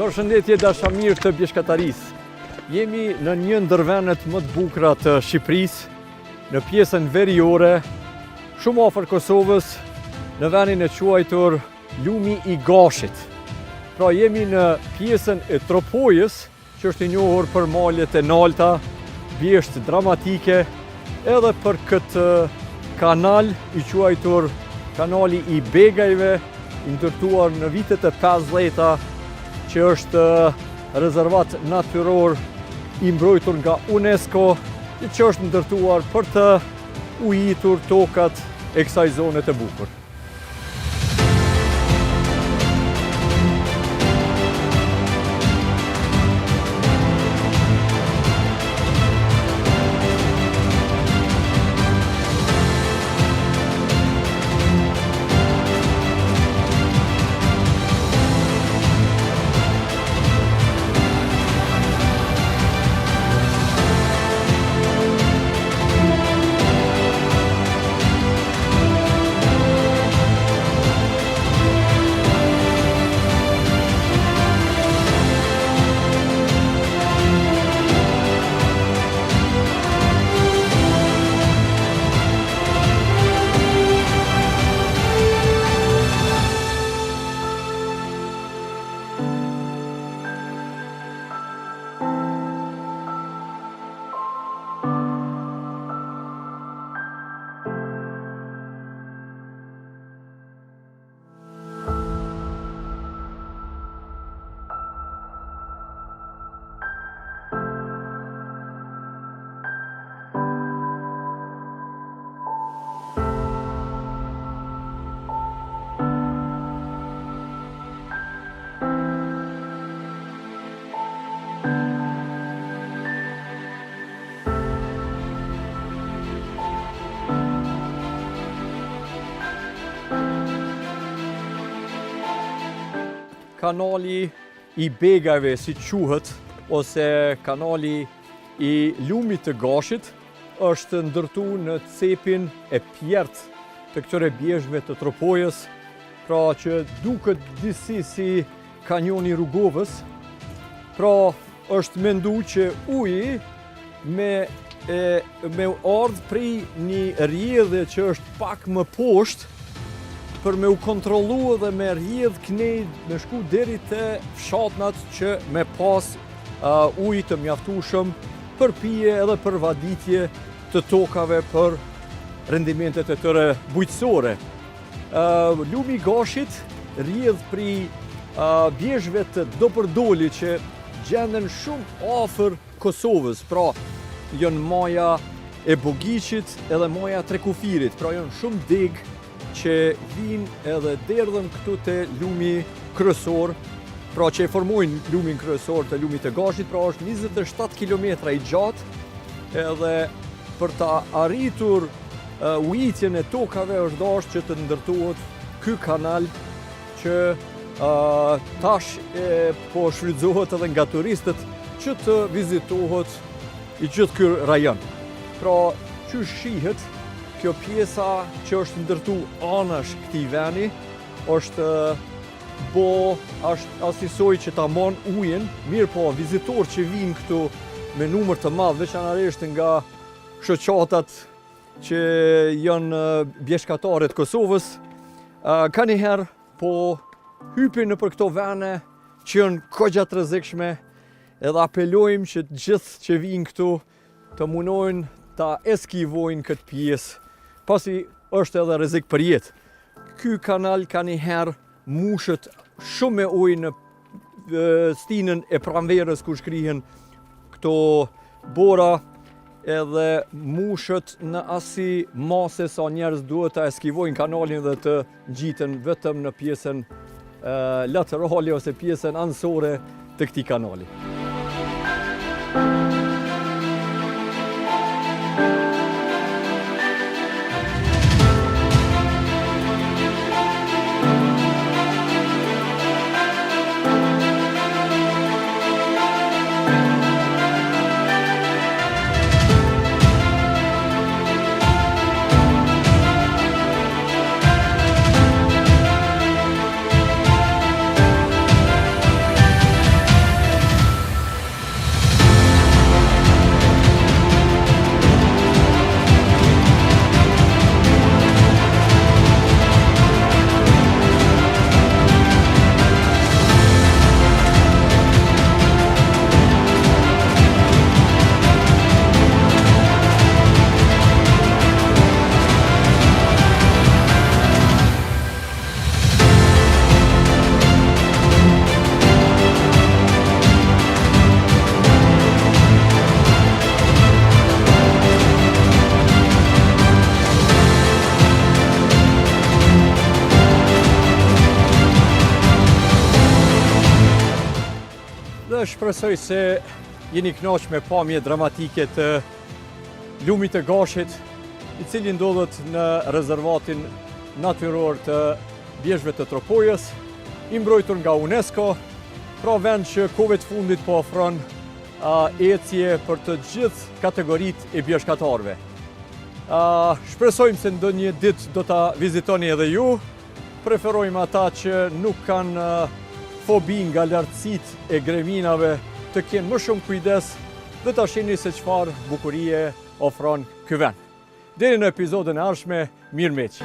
Përshëndetje dashamirë të bjeshkatarisë. Jemi në një ndër vendet më të bukura të Shqipërisë, në pjesën veriore, shumë afër Kosovës, në vendin e quajtur Lumi i Gashit. Pra jemi në pjesën e Tropojës, që është i njohur për malet e larta, bjesht dramatike, edhe për këtë kanal i quajtur kanali i Begajve, i ndërtuar në vitet e 50-ta, që është rezervat natyror i mbrojtur nga UNESCO, që është ndërtuar për të ujitur tokat e kësaj zone të bukur. Kanali i Begajve, si quhet, ose kanali i Lumit të Gashit, është ndërtuar në cepin e pjert të këtyre bjeshkve të Tropojës, pra që duket disi si kanjoni Rrugovës. Pra është menduar që uji me ardhë prej një rrjedhje që është pak më poshtë, për me u kontrollu dhe me rrjedh knej me shku deri te fshatnat që me pas ujë të mjaftueshëm për pije edhe për vaditje të tokave për rendimentet e tyre bujqësore. Lumi i Gashit rrjedh prej bjeshkve të Dopërdoli që gjenden shumë afër Kosovës, pra janë maja e Bogiqit edhe maja Trekufirit, pra janë shumë degë që vinë edhe derdhen këtu te lumi kryesor, pra që e formojnë lumin kryesor të Lumit të Gashit, pra është 27 km i gjatë, edhe për ta arritur ujitjen e tokave është dashur që të ndërtohet ky kanal që tash po shfrytëzohet edhe nga turistët që të vizitohet i gjithë ky rajon. Pra që shihet kjo pjesa që është ndërtu anash këtij vendi është asisoj që ta mon ujin, mirë po vizitorë që vinë këtu me numër të madh, veçanërisht nga shoqatat që janë bjeshkatare të Kosovës, ka njëherë po hypin nëpër këto vende që janë kogja të rrezikshme, edhe apelojmë që të gjithë që vinë këtu të munojnë ta eskivojnë këtë pjesë, pasi është edhe rrezik për jetë. Ky kanal ka njëherë mushet shumë me ujë në stinën e pranverës ku shkrihen këto bora, edhe mushet në asi mase sa njerëz duhet ta eskivojnë kanalin dhe të ngjiten vetëm në pjesën laterale ose pjesën anësore të këtij kanali. Shpresoj se jeni kënaqur me pamje dramatike të lumit të Gashit, i cili ndodhet në rezervatin natyror të Bjeshkëve të Tropojës, i mbrojtur nga UNESCO, pra vend që kohëve të fundit po ofron ecje për të gjithë kategoritë e bjeshkatarëve. Shpresojmë se ndonjë ditë do ta vizitoni edhe ju. Preferojmë ata që nuk kanë fobi nga lartësitë e greminave të kenë më shumë kujdes dhe ta shihni se çfarë bukurie ofron ky vend. Deri në episodin e ardhshme, mirëmiq.